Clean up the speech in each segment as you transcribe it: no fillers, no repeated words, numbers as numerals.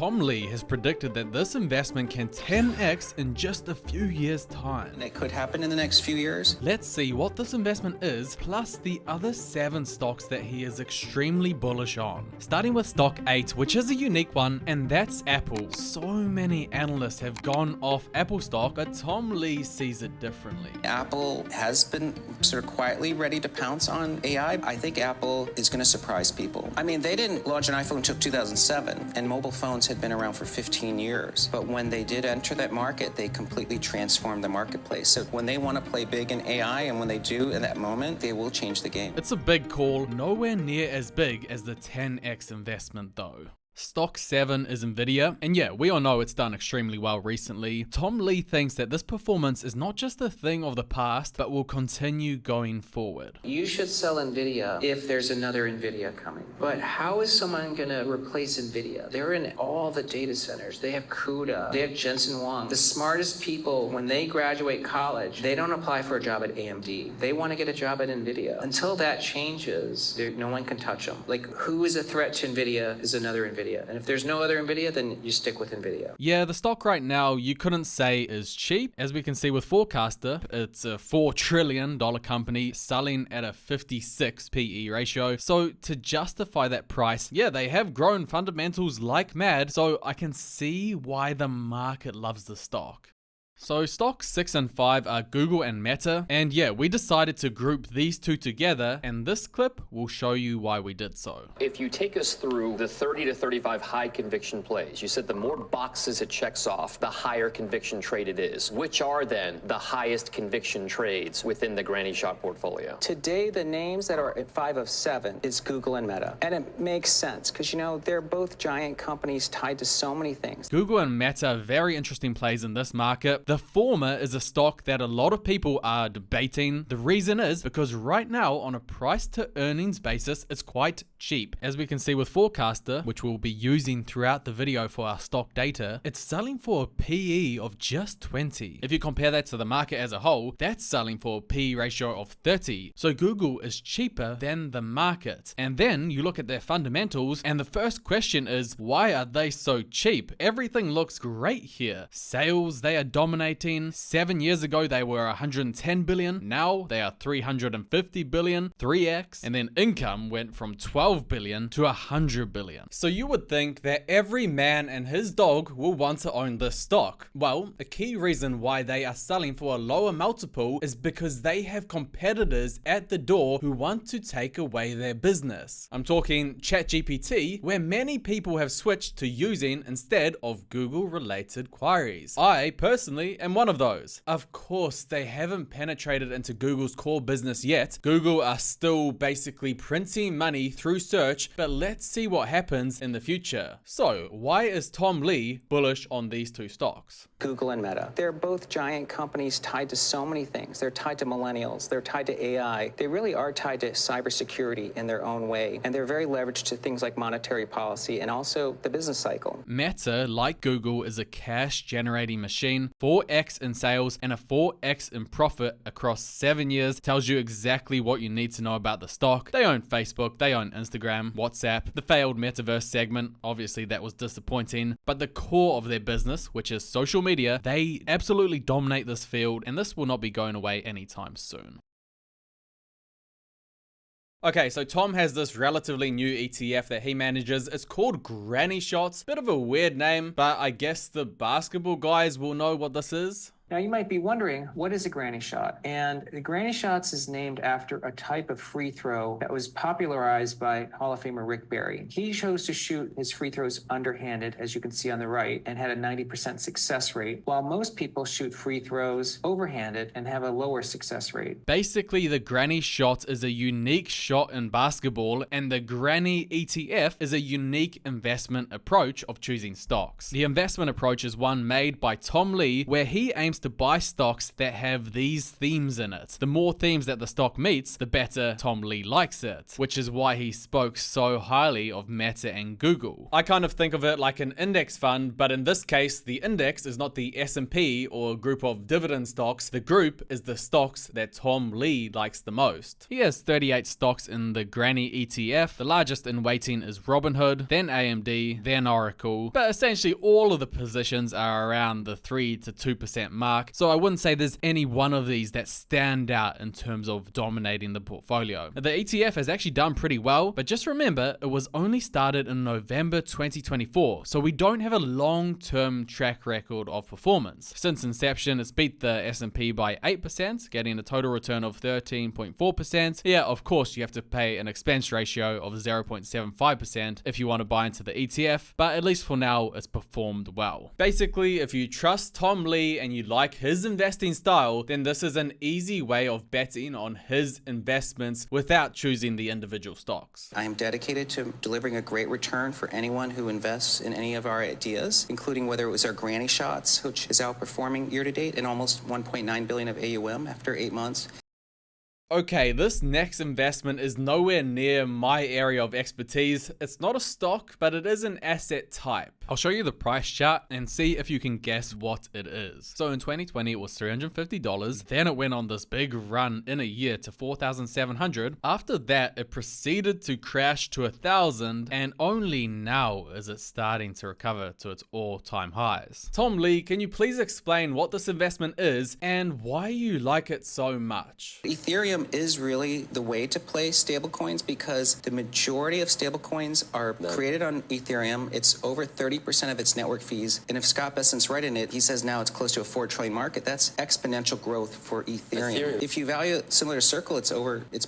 Tom Lee has predicted that this investment can 10x in just a few years' time. It could happen in the next few years. Let's see what this investment is, plus the other 7 stocks that he is extremely bullish on. Starting with stock 8, which is a unique one, and that's Apple. So many analysts have gone off Apple stock, but Tom Lee sees it differently. Apple has been sort of quietly ready to pounce on AI. I think Apple is going to surprise people. I mean, they didn't launch an iPhone until 2007, and mobile phones had been around for 15 years. But when they did enter that market, they completely transformed the marketplace. So when they want to play big in AI, and when they do in that moment, they will change the game. It's a big call, nowhere near as big as the 10x investment though. Stock 7 is Nvidia, and yeah, we all know it's done extremely well recently. Tom Lee thinks that this performance is not just a thing of the past, but will continue going forward. You should sell Nvidia if there's another Nvidia coming. But how is someone going to replace Nvidia? They're in all the data centers. They have CUDA. They have Jensen Huang. The smartest people, when they graduate college, they don't apply for a job at AMD. They want to get a job at Nvidia. Until that changes, no one can touch them. Like, who is a threat to Nvidia is another Nvidia. And if there's no other Nvidia, then you stick with Nvidia. Yeah, the stock right now you couldn't say is cheap. As we can see with Forecaster, it's a $4 trillion company selling at a 56 PE ratio. So to justify that price, yeah, they have grown fundamentals like mad. So I can see why the market loves the stock. So stocks 6 and 5 are Google and Meta, and yeah, we decided to group these two together, and this clip will show you why we did so. If you take us through the 30 to 35 high conviction plays, you said the more boxes it checks off, the higher conviction trade it is. Which are then the highest conviction trades within the Granny Shot portfolio? Today, the names that are at 5 of 7 is Google and Meta. And it makes sense because, you know, they're both giant companies tied to so many things. Google and Meta are very interesting plays in this market. The former is a stock that a lot of people are debating. The reason is because right now on a price to earnings basis, it's quite cheap. As we can see with Forecaster, which we'll be using throughout the video for our stock data, it's selling for a PE of just 20. If you compare that to the market as a whole, that's selling for a PE ratio of 30. So Google is cheaper than the market. And then you look at their fundamentals, and the first question is, why are they so cheap? Everything looks great here. Sales, they are dominating. 7 years ago, they were 110 billion. Now they are 350 billion, 3x. And then income went from 12 billion to 100 billion. So you would think that every man and his dog will want to own this stock. Well, a key reason why they are selling for a lower multiple is because they have competitors at the door who want to take away their business. I'm talking ChatGPT, where many people have switched to using instead of Google-related queries. I personally am one of those. Of course, they haven't penetrated into Google's core business yet. Google are still basically printing money through search, but let's see what happens in the future. So, why is Tom Lee bullish on these two stocks? Google and Meta. They're both giant companies tied to so many things. They're tied to millennials. They're tied to AI. They really are tied to cybersecurity in their own way. And they're very leveraged to things like monetary policy and also the business cycle. Meta, like Google, is a cash generating machine. 4x in sales and a 4x in profit across 7 years tells you exactly what you need to know about the stock. They own Facebook, they own Instagram, WhatsApp, the failed metaverse segment. Obviously that was disappointing, but the core of their business, which is social media, they absolutely dominate this field, and this will not be going away anytime soon. Okay, so Tom has this relatively new ETF that he manages. It's called Granny Shots. Bit of a weird name, but I guess the basketball guys will know what this is. Now you might be wondering, what is a granny shot? And the granny shots is named after a type of free throw that was popularized by Hall of Famer Rick Barry. He chose to shoot his free throws underhanded, as you can see on the right, and had a 90% success rate, while most people shoot free throws overhanded and have a lower success rate. Basically, the granny shot is a unique shot in basketball, and the granny ETF is a unique investment approach of choosing stocks. The investment approach is one made by Tom Lee, where he aims to buy stocks that have these themes in it. The more themes that the stock meets, the better Tom Lee likes it, which is why he spoke so highly of Meta and Google. I kind of think of it like an index fund, but in this case, the index is not the S&P or a group of dividend stocks. The group is the stocks that Tom Lee likes the most. He has 38 stocks in the Granny ETF. The largest in weighting is Robinhood, then AMD, then Oracle, but essentially all of the positions are around the 3 to 2% mark, so I wouldn't say there's any one of these that stand out in terms of dominating the portfolio. The ETF has actually done pretty well, but just remember, it was only started in November 2024, so we don't have a long-term track record of performance. Since inception, it's beat the S&P by 8%, getting a total return of 13.4%. Yeah, of course, you have to pay an expense ratio of 0.75% if you want to buy into the ETF, but at least for now, it's performed well. Basically, if you trust Tom Lee and you like his investing style, then this is an easy way of betting on his investments without choosing the individual stocks. I am dedicated to delivering a great return for anyone who invests in any of our ideas, including whether it was our Granny Shots, which is outperforming year to date and almost 1.9 billion of AUM after 8 months. Okay, this next investment is nowhere near my area of expertise. It's not a stock, but it is an asset type. I'll show you the price chart and see if you can guess what it is. So in 2020, it was $350. Then it went on this big run in a year to $4,700. After that, it proceeded to crash to $1,000, and only now is it starting to recover to its all-time highs. Tom Lee, can you please explain what this investment is and why you like it so much? Ethereum is really the way to play stablecoins because the majority of stablecoins are created on Ethereum. It's over 30% of its network fees. And if Scott Bessent's right in it, he says now it's close to a $4 trillion market. That's exponential growth for Ethereum. If you value it similar to Circle, it's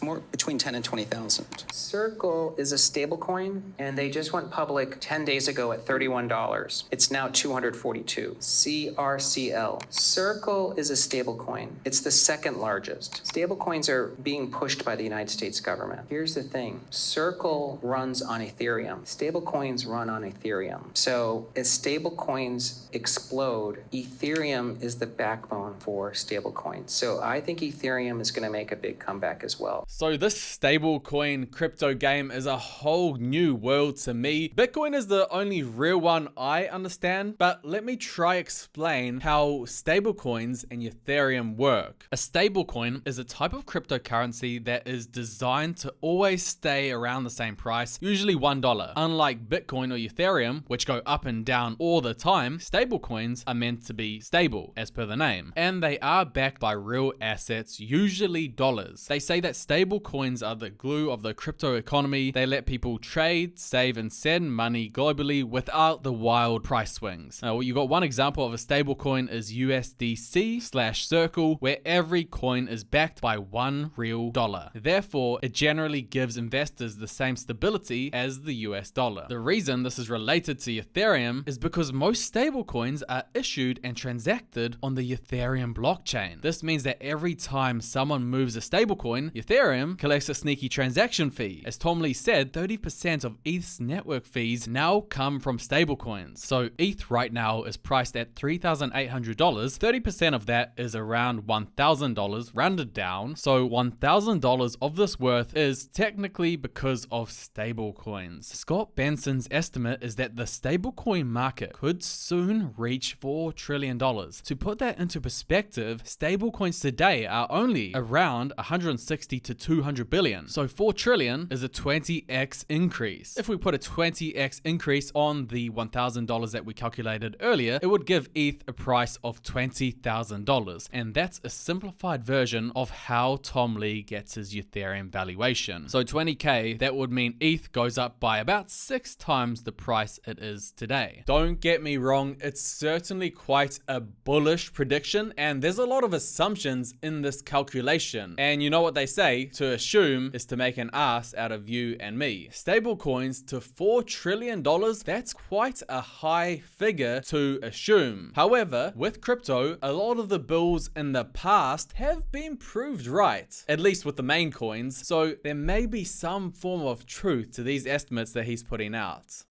more between 10 and 20,000. Circle is a stablecoin, and they just went public 10 days ago at $31. It's now $242. CRCL. Circle is a stablecoin. It's the second largest. Stablecoins are being pushed by the United States government. Here's the thing. Circle runs on Ethereum. Stablecoins run on Ethereum. So as stablecoins explode, Ethereum is the backbone for stablecoins. So I think Ethereum is going to make a big comeback as well. So this stablecoin crypto game is a whole new world to me. Bitcoin is the only real one I understand, but let me try explain how stablecoins and Ethereum work. A stablecoin is a type of cryptocurrency that is designed to always stay around the same price, usually $1. Unlike Bitcoin or Ethereum, which go up and down all the time, stablecoins are meant to be stable, as per the name, and they are backed by real assets, usually dollars. They say that stablecoins are the glue of the crypto economy. They let people trade, save, and send money globally without the wild price swings. Now, you got one example of a stablecoin is USDC/Circle, where every coin is backed by one real dollar. Therefore, it generally gives investors the same stability as the US dollar. The reason this is related to Ethereum is because most stablecoins are issued and transacted on the Ethereum blockchain. This means that every time someone moves a stablecoin, Ethereum collects a sneaky transaction fee. As Tom Lee said, 30% of ETH's network fees now come from stablecoins. So ETH right now is priced at $3,800. 30% of that is around $1,000, rounded down. So $1,000 of this worth is technically because of stablecoins. Scott Benson's estimate is that the stablecoin market could soon reach $4 trillion. To put that into perspective, stablecoins today are only around 160 to 200 billion. So 4 trillion is a 20x increase. If we put a 20x increase on the $1,000 that we calculated earlier, it would give ETH a price of $20,000. And that's a simplified version of how Tom Lee gets his Ethereum valuation. So 20k, that would mean ETH goes up by about 6 times the price it is today. Don't get me wrong, it's certainly quite a bullish prediction, and there's a lot of assumptions in this calculation. And you know what they say, to assume is to make an ass out of you and me. Stablecoins to $4 trillion, that's quite a high figure to assume. However, with crypto, a lot of the bulls in the past have been proved right, at least with the main coins, so there may be some form of truth to these estimates that he's putting out.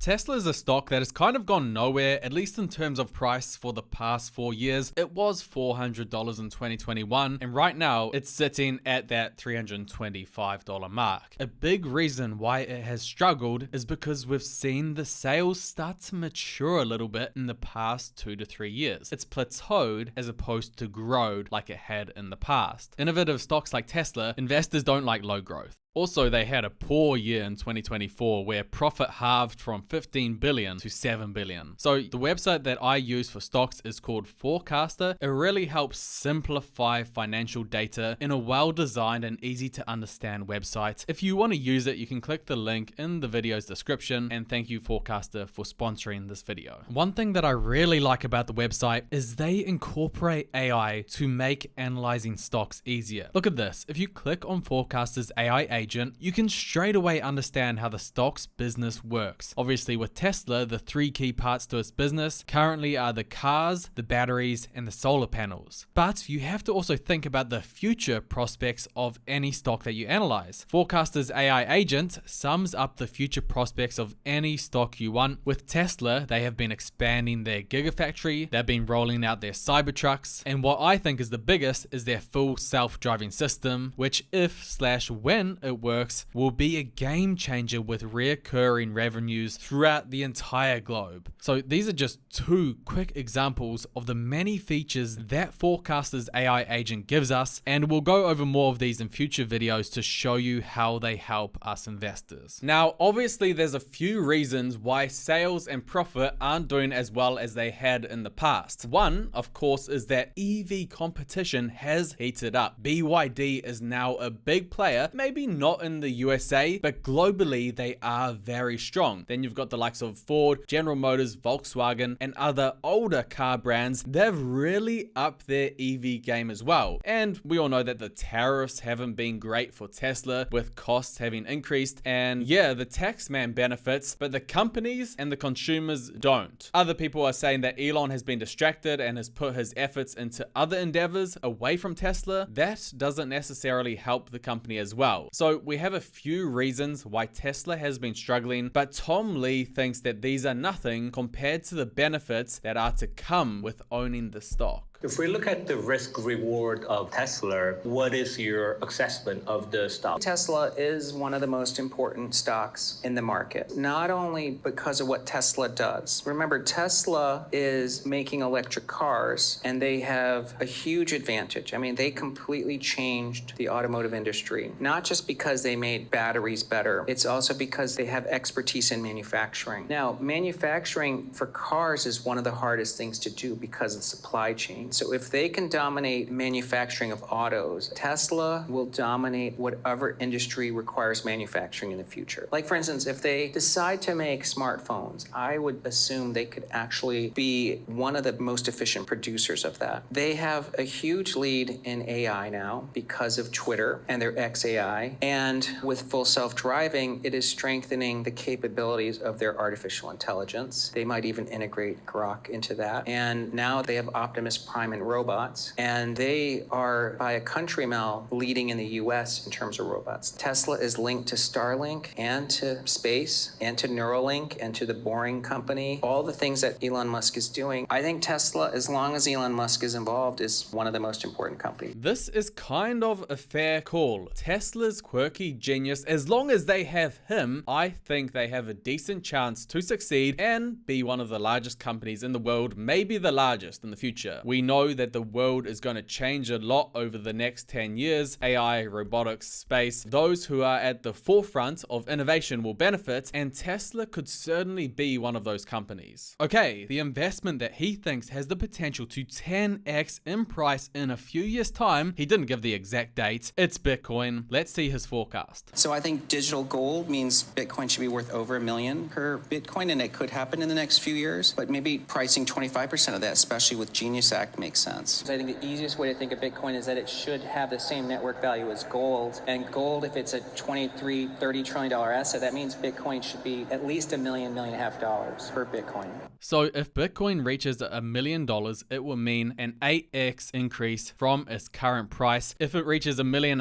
Tesla is a stock that has kind of gone nowhere, at least in terms of price, for the past 4 years. It was $400 in 2021, and right now it's sitting at that $325 mark. A big reason why it has struggled is because we've seen the sales start to mature a little bit in the past 2 to 3 years. It's plateaued as opposed to growed like it had in the past. Innovative stocks like Tesla, investors don't like low growth. Also, they had a poor year in 2024 where profit halved from 15 billion to 7 billion. So the website that I use for stocks is called Forecaster. It really helps simplify financial data in a well-designed and easy to understand website. If you want to use it, you can click the link in the video's description, and thank you Forecaster for sponsoring this video. One thing that I really like about the website is they incorporate AI to make analyzing stocks easier. Look at this. If you click on Forecaster's AI agent, you can straight away understand how the stock's business works. Obviously, with Tesla, the 3 key parts to its business currently are the cars, the batteries, and the solar panels. But you have to also think about the future prospects of any stock that you analyze. Forecaster's AI agent sums up the future prospects of any stock you want. With Tesla, they have been expanding their Gigafactory, they've been rolling out their Cybertrucks, and what I think is the biggest is their full self-driving system, which if/when it works, will be a game changer with recurring revenues throughout the entire globe. So these are just 2 quick examples of the many features that Forecaster's AI agent gives us, and we'll go over more of these in future videos to show you how they help us investors. Now, obviously there's a few reasons why sales and profit aren't doing as well as they had in the past. One, of course, is that EV competition has heated up. BYD is now a big player, maybe not in the USA, but globally they are very strong. Then you've got the likes of Ford, General Motors, Volkswagen, and other older car brands. They've really upped their EV game as well. And we all know that the tariffs haven't been great for Tesla, with costs having increased. And yeah, the tax man benefits, but the companies and the consumers don't. Other people are saying that Elon has been distracted and has put his efforts into other endeavors away from Tesla. That doesn't necessarily help the company as well. So we have a few reasons why Tesla has been struggling, but Tom Lee thinks that these are nothing compared to the benefits that are to come with owning the stock. If we look at the risk reward of Tesla, what is your assessment of the stock? Tesla is one of the most important stocks in the market, not only because of what Tesla does. Remember, Tesla is making electric cars, and they have a huge advantage. I mean, they completely changed the automotive industry, not just because they made batteries better. It's also because they have expertise in manufacturing. Now, manufacturing for cars is one of the hardest things to do because of the supply chain. So if they can dominate manufacturing of autos, Tesla will dominate whatever industry requires manufacturing in the future. Like, for instance, if they decide to make smartphones, I would assume they could actually be one of the most efficient producers of that. They have a huge lead in AI now because of Twitter and their XAI. And with full self-driving, it is strengthening the capabilities of their artificial intelligence. They might even integrate Grok into that. And now they have Optimus Prime and robots, and they are by a country mile leading in the US in terms of robots. Tesla is linked to Starlink and to space and to Neuralink and to the Boring Company, all the things that Elon Musk is doing. I think Tesla, as long as Elon Musk is involved, is one of the most important companies. This is kind of a fair call. Tesla's quirky genius, as long as they have him, I think they have a decent chance to succeed and be one of the largest companies in the world, maybe the largest in the future. We know that the world is going to change a lot over the next 10 years. AI, robotics, space, those who are at the forefront of innovation will benefit, and Tesla could certainly be one of those companies. Okay, the investment that he thinks has the potential to 10x in price in a few years' time, he didn't give the exact date, it's Bitcoin. Let's see his forecast. So I think digital gold means Bitcoin should be worth over $1 million per Bitcoin, and it could happen in the next few years, but maybe pricing 25% of that, especially with Genius Act that makes sense. I think the easiest way to think of Bitcoin is that it should have the same network value as gold. And gold, if it's a $23-30 trillion asset, that means Bitcoin should be at least $1 million, $1.5 million per Bitcoin. So if Bitcoin reaches $1 million, it will mean an 8x increase from its current price. If it reaches $1.5 million,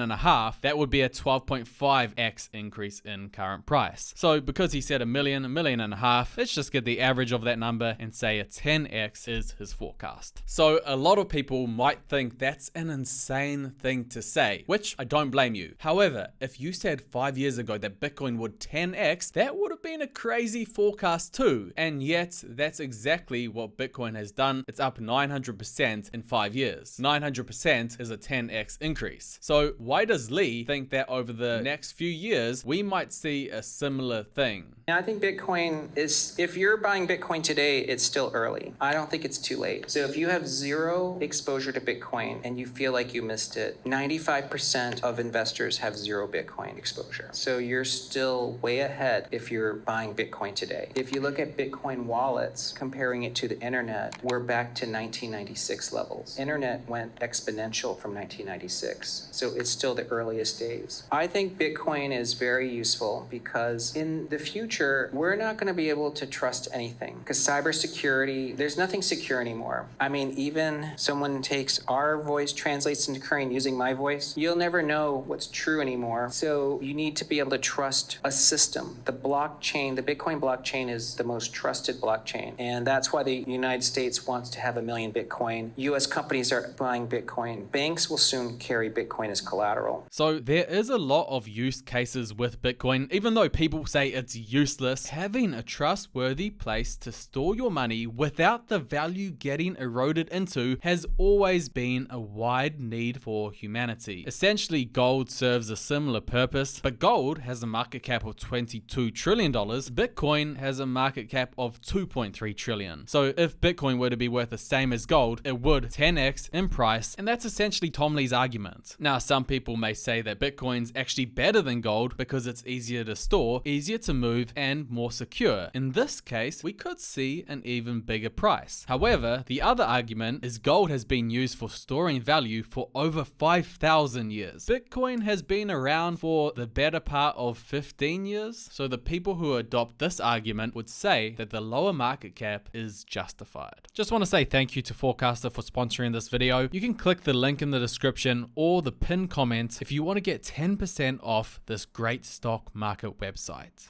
that would be a 12.5x increase in current price. So because he said $1 million, $1.5 million, let's just get the average of that number and say a 10x is his forecast. So a lot of people might think that's an insane thing to say, which I don't blame you. However, if you said 5 years ago that Bitcoin would 10x, that would have been a crazy forecast too. And yet that's exactly what Bitcoin has done. It's up 900% in 5 years. 900% is a 10x increase. So why does Lee think that over the next few years, we might see a similar thing? Now, I think Bitcoin is, if you're buying Bitcoin today, it's still early. I don't think it's too late. So if you have zero exposure to Bitcoin and you feel like you missed it, 95% of investors have zero Bitcoin exposure. So you're still way ahead if you're buying Bitcoin today. If you look at Bitcoin wallets, comparing it to the internet, we're back to 1996 levels. Internet went exponential from 1996. So it's still the earliest days. I think Bitcoin is very useful because in the future, we're not going to be able to trust anything because cybersecurity, there's nothing secure anymore. I mean, even someone takes our voice, translates into Korean using my voice, you'll never know what's true anymore. So you need to be able to trust a system. The blockchain, the Bitcoin blockchain is the most trusted blockchain. And that's why the United States wants to have 1 million Bitcoin. US companies are buying Bitcoin. Banks will soon carry Bitcoin as collateral. So there is a lot of use cases with Bitcoin. Even though people say it's useless, having a trustworthy place to store your money without the value getting eroded into has always been a wide need for humanity. Essentially, gold serves a similar purpose, but gold has a market cap of $22 trillion. Bitcoin has a market cap of $2.3 trillion. So if Bitcoin were to be worth the same as gold, it would 10x in price, and that's essentially Tom Lee's argument. Now, some people may say that Bitcoin's actually better than gold because it's easier to store, easier to move, and more secure. In this case, we could see an even bigger price. However, the other argument is gold has been used for storing value for over 5,000 years. Bitcoin has been around for the better part of 15 years, so the people who adopt this argument would say that the lower market cap is justified. Just want to say thank you to Forecaster for sponsoring this video. You can click the link in the description or the pinned comment if you want to get 10% off this great stock market website.